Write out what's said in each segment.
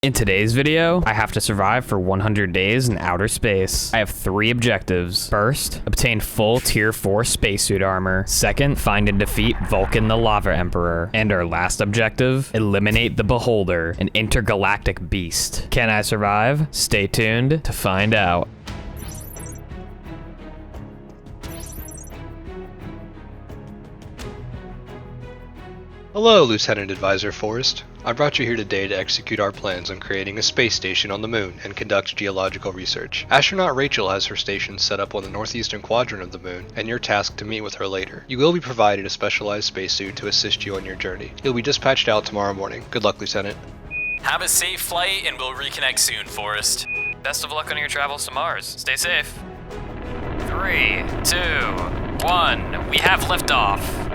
In today's video, I have to survive for 100 days in outer space. I have 3 objectives. First, obtain full tier 4 spacesuit armor. Second, find and defeat Volcan the Lava Emperor. And our last objective, eliminate the Beholder, an intergalactic beast. Can I survive? Stay tuned to find out. Hello, Lieutenant Advisor Forrest. I brought you here today to execute our plans on creating a space station on the moon and conduct geological research. Astronaut Rachel has her station set up on the northeastern quadrant of the moon, and you're tasked to meet with her later. You will be provided a specialized spacesuit to assist you on your journey. You'll be dispatched out tomorrow morning. Good luck, Lieutenant. Have a safe flight, and we'll reconnect soon, Forrest. Best of luck on your travels to Mars. Stay safe. 3, 2, 1. We have liftoff.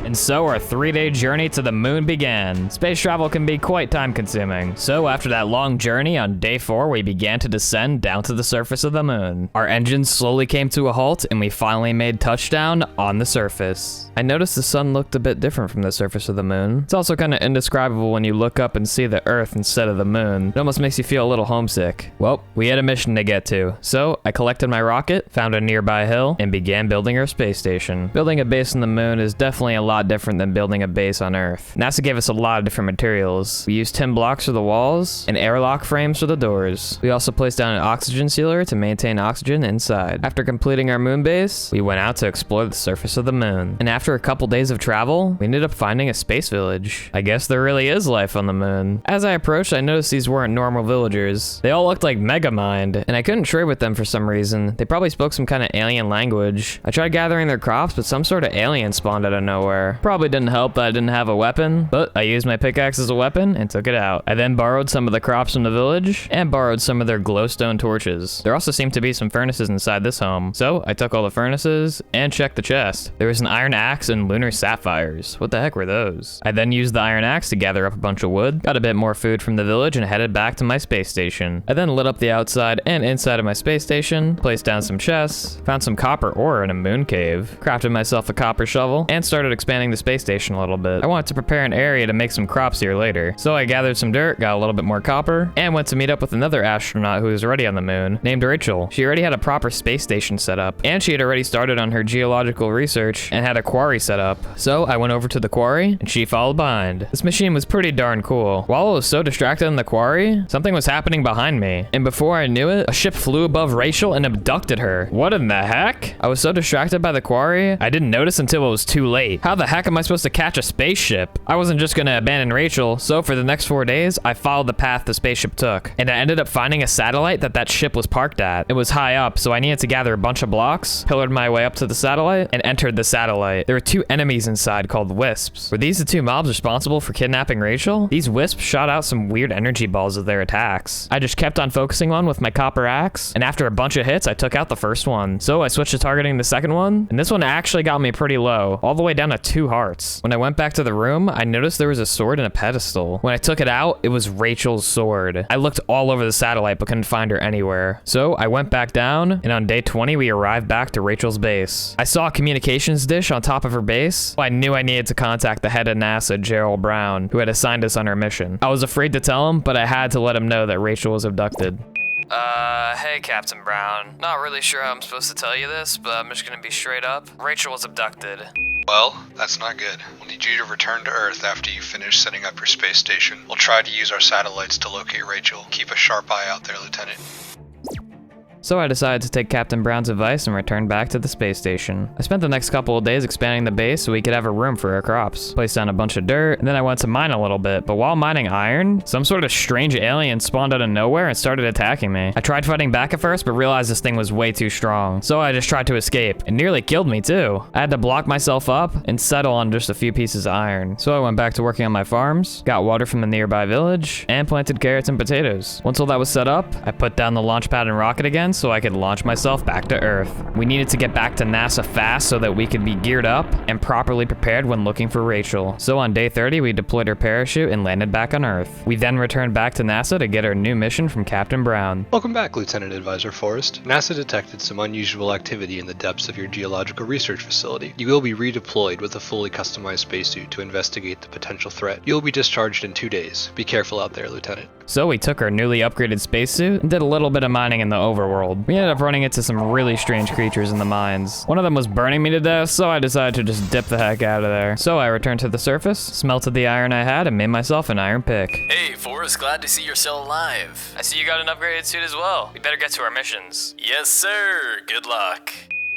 And so our 3-day journey to the moon began. Space travel can be quite time-consuming. So after that long journey, on day 4, we began to descend down to the surface of the moon. Our engines slowly came to a halt, and we finally made touchdown on the surface. I noticed the sun looked a bit different from the surface of the moon. It's also kind of indescribable when you look up and see the Earth instead of the moon. It almost makes you feel a little homesick. Well, we had a mission to get to. So I collected my rocket, found a nearby hill, and began building our space station. Building a base on the moon is definitely a lot different than building a base on Earth. NASA gave us a lot of different materials. We used tin blocks for the walls and airlock frames for the doors. We also placed down an oxygen sealer to maintain oxygen inside. After completing our moon base, we went out to explore the surface of the moon. And after a couple days of travel, we ended up finding a space village. I guess there really is life on the moon. As I approached, I noticed these weren't normal villagers. They all looked like Megamind, and I couldn't trade with them for some reason. They probably spoke some kind of alien language. I tried gathering their crops, but some sort of alien spawned out of nowhere. Probably didn't help that I didn't have a weapon, but I used my pickaxe as a weapon and took it out. I then borrowed some of the crops from the village and borrowed some of their glowstone torches. There also seemed to be some furnaces inside this home, so I took all the furnaces and checked the chest. There was an iron axe and lunar sapphires. What the heck were those? I then used the iron axe to gather up a bunch of wood, got a bit more food from the village, and headed back to my space station. I then lit up the outside and inside of my space station, placed down some chests, found some copper ore in a moon cave, crafted myself a copper shovel, and started expanding the space station a little bit. I wanted to prepare an area to make some crops here later. So I gathered some dirt, got a little bit more copper, and went to meet up with another astronaut who was already on the moon, named Rachel. She already had a proper space station set up, and she had already started on her geological research and had a quarry set up. So I went over to the quarry, and she followed behind. This machine was pretty darn cool. While I was so distracted in the quarry, something was happening behind me. And before I knew it, a ship flew above Rachel and abducted her. What in the heck? I was so distracted by the quarry, I didn't notice until it was too late. How the heck am I supposed to catch a spaceship? I wasn't just gonna abandon Rachel, so for the next 4 days, I followed the path the spaceship took, and I ended up finding a satellite that ship was parked at. It was high up, so I needed to gather a bunch of blocks, pillared my way up to the satellite, and entered the satellite. There were 2 enemies inside called wisps. Were these the 2 mobs responsible for kidnapping Rachel? These wisps shot out some weird energy balls of their attacks. I just kept on focusing on with my copper axe, and after a bunch of hits, I took out the first one. So I switched to targeting the second one, and this one actually got me pretty low, all the way down to 2 hearts. When I went back to the room, I noticed there was a sword and a pedestal. When I took it out, it was Rachel's sword. I looked all over the satellite but couldn't find her anywhere. So I went back down, and on day 20, we arrived back to Rachel's base. I saw a communications dish on top of her base, so I knew I needed to contact the head of NASA, Gerald Brown, who had assigned us on our mission. I was afraid to tell him, but I had to let him know that Rachel was abducted. Hey, Captain Brown. Not really sure how I'm supposed to tell you this, but I'm just gonna be straight up. Rachel was abducted. Well, that's not good. We'll need you to return to Earth after you finish setting up your space station. We'll try to use our satellites to locate Rachel. Keep a sharp eye out there, Lieutenant. So I decided to take Captain Brown's advice and return back to the space station. I spent the next couple of days expanding the base so we could have a room for our crops. Placed down a bunch of dirt, and then I went to mine a little bit, but while mining iron, some sort of strange alien spawned out of nowhere and started attacking me. I tried fighting back at first, but realized this thing was way too strong. So I just tried to escape. It nearly killed me too. I had to block myself up and settle on just a few pieces of iron. So I went back to working on my farms, got water from the nearby village, and planted carrots and potatoes. Once all that was set up, I put down the launch pad and rocket again so I could launch myself back to Earth. We needed to get back to NASA fast so that we could be geared up and properly prepared when looking for Rachel. So on day 30, we deployed our parachute and landed back on Earth. We then returned back to NASA to get our new mission from Captain Brown. Welcome back, Lieutenant Advisor Forrest. NASA detected some unusual activity in the depths of your geological research facility. You will be redeployed with a fully customized spacesuit to investigate the potential threat. You will be discharged in 2 days. Be careful out there, Lieutenant. So we took our newly upgraded spacesuit and did a little bit of mining in the overworld. We ended up running into some really strange creatures in the mines. One of them was burning me to death, so I decided to just dip the heck out of there. So I returned to the surface, smelted the iron I had, and made myself an iron pick. Hey, Forrest, glad to see you're still alive. I see you got an upgraded suit as well. We better get to our missions. Yes, sir. Good luck.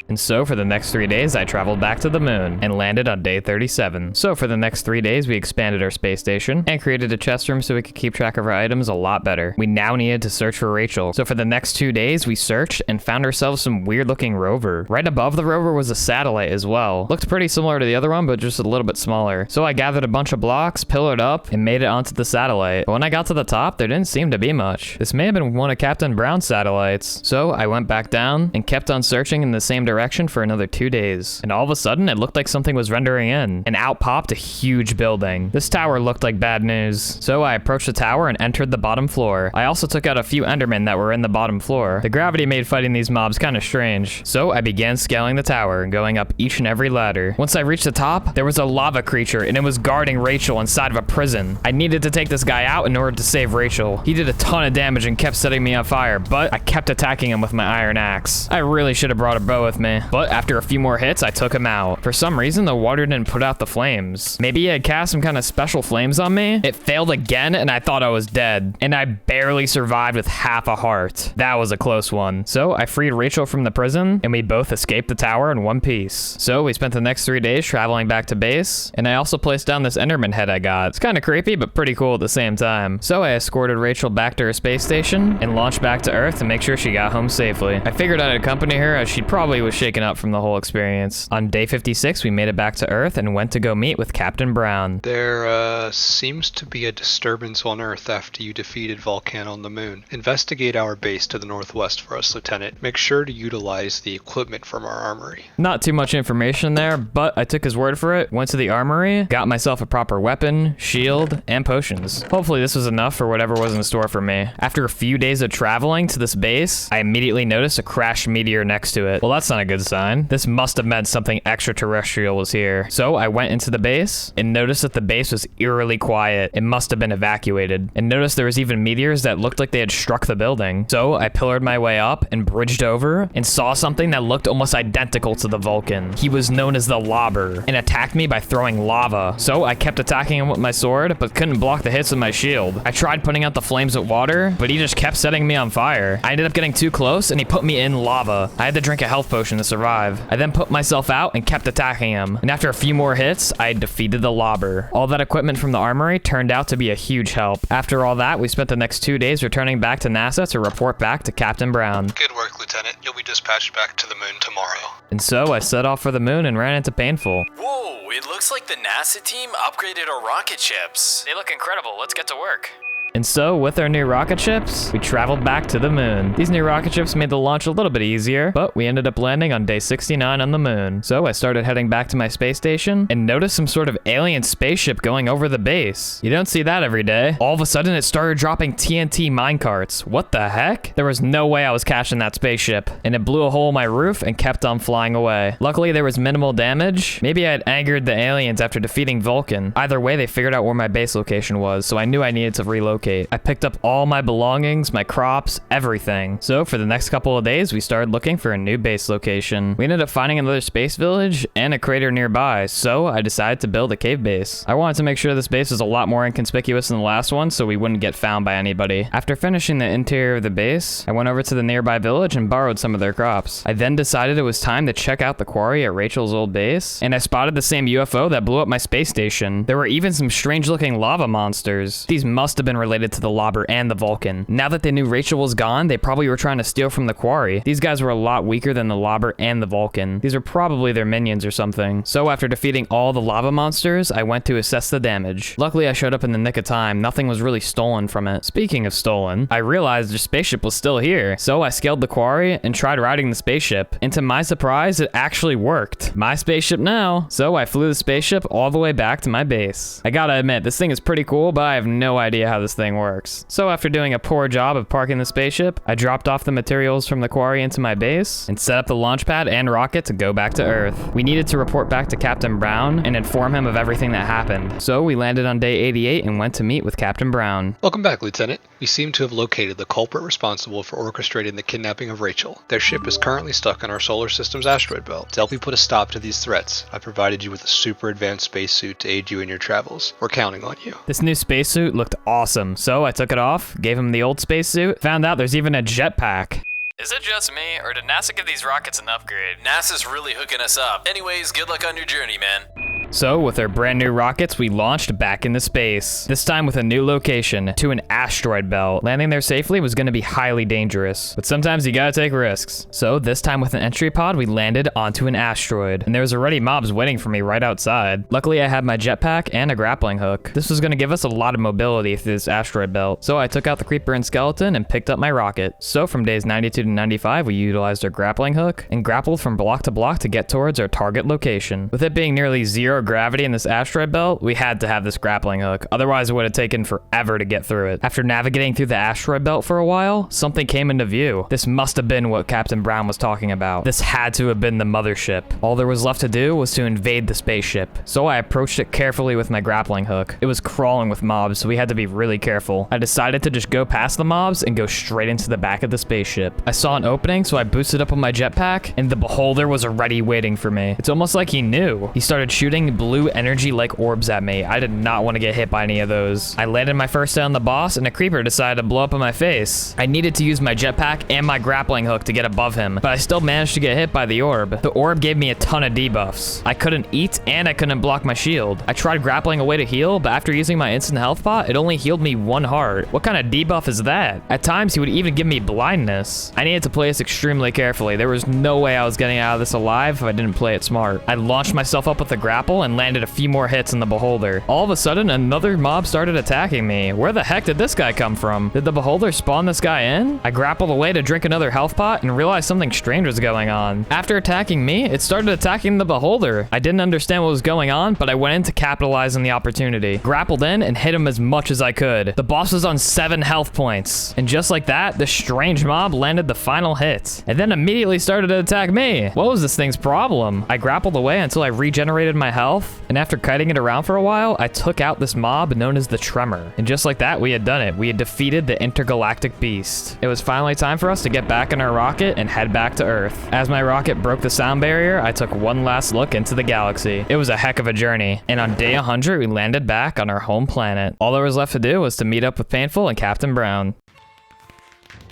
And so for the next 3 days, I traveled back to the moon and landed on day 37. So for the next 3 days, we expanded our space station and created a chest room so we could keep track of our items a lot better. We now needed to search for Rachel. So for the next 2 days, we searched and found ourselves some weird looking rover. Right above the rover was a satellite as well. Looked pretty similar to the other one, but just a little bit smaller. So I gathered a bunch of blocks, pillared up, and made it onto the satellite. But when I got to the top, there didn't seem to be much. This may have been one of Captain Brown's satellites. So I went back down and kept on searching in the same direction for another 2 days. And all of a sudden, it looked like something was rendering in, and out popped a huge building. This tower looked like bad news. So I approached the tower and entered the bottom floor. I also took out a few Endermen that were in the bottom floor. The gravity made fighting these mobs kind of strange. So I began scaling the tower and going up each and every ladder. Once I reached the top, there was a lava creature and it was guarding Rachel inside of a prison. I needed to take this guy out in order to save Rachel. He did a ton of damage and kept setting me on fire, but I kept attacking him with my iron axe. I really should have brought a bow with me, but after a few more hits, I took him out. For some reason, the water didn't put out the flames. Maybe he had cast some kind of special flames on me. It failed again, and I thought I was dead. And I barely survived with half a heart. That was a close one. So I freed Rachel from the prison, and we both escaped the tower in one piece. So we spent the next 3 days traveling back to base, and I also placed down this Enderman head I got. It's kind of creepy, but pretty cool at the same time. So I escorted Rachel back to her space station and launched back to Earth to make sure she got home safely. I figured I'd accompany her as she probably was shaken up from the whole experience. On day 56, we made it back to Earth and went to go meet with Captain Brown. There seems to be a disturbance on Earth after you defeated Volcan on the moon. Investigate our base to the northwest for us, Lieutenant. Make sure to utilize the equipment from our armory. Not too much information there, but I took his word for it, went to the armory, got myself a proper weapon, shield, and potions. Hopefully this was enough for whatever was in store for me. After a few days of traveling to this base, I immediately noticed a crashed meteor next to it. Well, that's not a good sign. This must have meant something extraterrestrial was here. So I went into the base and noticed that the base was eerily quiet. It must have been evacuated. And noticed there was even meteors that looked like they had struck the building. So I pillared my way up and bridged over and saw something that looked almost identical to the Vulcan. He was known as the Lobber and attacked me by throwing lava. So I kept attacking him with my sword, but couldn't block the hits with my shield. I tried putting out the flames with water, but he just kept setting me on fire. I ended up getting too close and he put me in lava. I had to drink a health potion to survive. I then put myself out and kept attacking him. And after a few more hits, I defeated the Lobber. All that equipment from the armory turned out to be a huge help. After all that, we spent the next 2 days returning back to NASA to report back to Captain Brown. Good work, Lieutenant. You'll be dispatched back to the moon tomorrow. And so I set off for the moon and ran into Painful. Whoa, it looks like the NASA team upgraded our rocket ships. They look incredible. Let's get to work. And so, with our new rocket ships, we traveled back to the moon. These new rocket ships made the launch a little bit easier, but we ended up landing on day 69 on the moon. So I started heading back to my space station and noticed some sort of alien spaceship going over the base. You don't see that every day. All of a sudden, it started dropping TNT minecarts. What the heck? There was no way I was catching that spaceship, and it blew a hole in my roof and kept on flying away. Luckily, there was minimal damage. Maybe I had angered the aliens after defeating Vulcan. Either way, they figured out where my base location was, so I knew I needed to relocate. I picked up all my belongings, my crops, everything. So for the next couple of days, we started looking for a new base location. We ended up finding another space village and a crater nearby, so I decided to build a cave base. I wanted to make sure this base was a lot more inconspicuous than the last one so we wouldn't get found by anybody. After finishing the interior of the base, I went over to the nearby village and borrowed some of their crops. I then decided it was time to check out the quarry at Rachel's old base, and I spotted the same UFO that blew up my space station. There were even some strange looking lava monsters. These must have been related to the Lobber and the Vulcan. Now that they knew Rachel was gone, they probably were trying to steal from the quarry. These guys were a lot weaker than the Lobber and the Vulcan. These are probably their minions or something. So after defeating all the lava monsters, I went to assess the damage. Luckily, I showed up in the nick of time. Nothing was really stolen from it. Speaking of stolen, I realized their spaceship was still here. So I scaled the quarry and tried riding the spaceship. And to my surprise, it actually worked. My spaceship now. So I flew the spaceship all the way back to my base. I gotta admit, this thing is pretty cool, but I have no idea how this thing thing works. So after doing a poor job of parking the spaceship, I dropped off the materials from the quarry into my base and set up the launch pad and rocket to go back to Earth. We needed to report back to Captain Brown and inform him of everything that happened. So we landed on day 88 and went to meet with Captain Brown. Welcome back, Lieutenant. We seem to have located the culprit responsible for orchestrating the kidnapping of Rachel. Their ship is currently stuck in our solar system's asteroid belt. To help you put a stop to these threats, I provided you with a super advanced spacesuit to aid you in your travels. We're counting on you. This new spacesuit looked awesome, so I took it off, gave him the old spacesuit, found out there's even a jetpack. Is it just me, or did NASA give these rockets an upgrade? NASA's really hooking us up. Anyways, good luck on your journey, man. So, with our brand new rockets, we launched back into space. This time with a new location, to an asteroid belt. Landing there safely was going to be highly dangerous, but sometimes you gotta take risks. So, this time with an entry pod, we landed onto an asteroid, and there was already mobs waiting for me right outside. Luckily, I had my jetpack and a grappling hook. This was going to give us a lot of mobility through this asteroid belt. So, I took out the creeper and skeleton and picked up my rocket. So, from days 92 to 95, we utilized our grappling hook and grappled from block to block to get towards our target location. With it being nearly zero gravity in this asteroid belt, we had to have this grappling hook, otherwise it would have taken forever to get through it. After navigating through the asteroid belt for a while, something came into view. This must have been what Captain Brown was talking about. This had to have been the mothership. All there was left to do was to invade the spaceship, so I approached it carefully with my grappling hook. It was crawling with mobs, so we had to be really careful. I decided to just go past the mobs and go straight into the back of the spaceship. I saw an opening, so I boosted up on my jetpack, and the beholder was already waiting for me. It's almost like he knew. He started shooting blue energy-like orbs at me. I did not want to get hit by any of those. I landed my first hit on the boss, and a creeper decided to blow up in my face. I needed to use my jetpack and my grappling hook to get above him, but I still managed to get hit by the orb. The orb gave me a ton of debuffs. I couldn't eat, and I couldn't block my shield. I tried grappling away to heal, but after using my instant health pot, it only healed me 1 heart. What kind of debuff is that? At times, he would even give me blindness. I needed to play this extremely carefully. There was no way I was getting out of this alive if I didn't play it smart. I launched myself up with a grapple and landed a few more hits in the beholder. All of a sudden, another mob started attacking me. Where the heck did this guy come from? Did the beholder spawn this guy in? I grappled away to drink another health pot and realized something strange was going on. After attacking me, it started attacking the beholder. I didn't understand what was going on, but I went in to capitalize on the opportunity. Grappled in and hit him as much as I could. The boss was on 7 health points. And just like that, this strange mob landed the final hit, and then immediately started to attack me. What was this thing's problem? I grappled away until I regenerated my health, and after kiting it around for a while, I took out this mob known as the Tremor. And just like that, we had done it. We had defeated the intergalactic beast. It was finally time for us to get back in our rocket and head back to Earth. As my rocket broke the sound barrier, I took one last look into the galaxy. It was a heck of a journey, and on day 100, we landed back on our home planet. All there was left to do was to meet up with Painful and Captain Brown.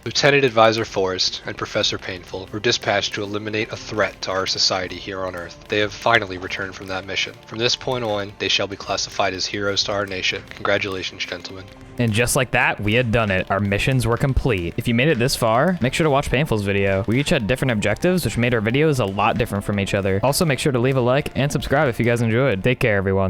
Lieutenant Advisor Forrest and Professor Painful were dispatched to eliminate a threat to our society here on Earth. They have finally returned from that mission. From this point on, they shall be classified as heroes to our nation. Congratulations, gentlemen. And just like that, we had done it. Our missions were complete. If you made it this far, make sure to watch Painful's video. We each had different objectives, which made our videos a lot different from each other. Also, make sure to leave a like and subscribe if you guys enjoyed. Take care, everyone.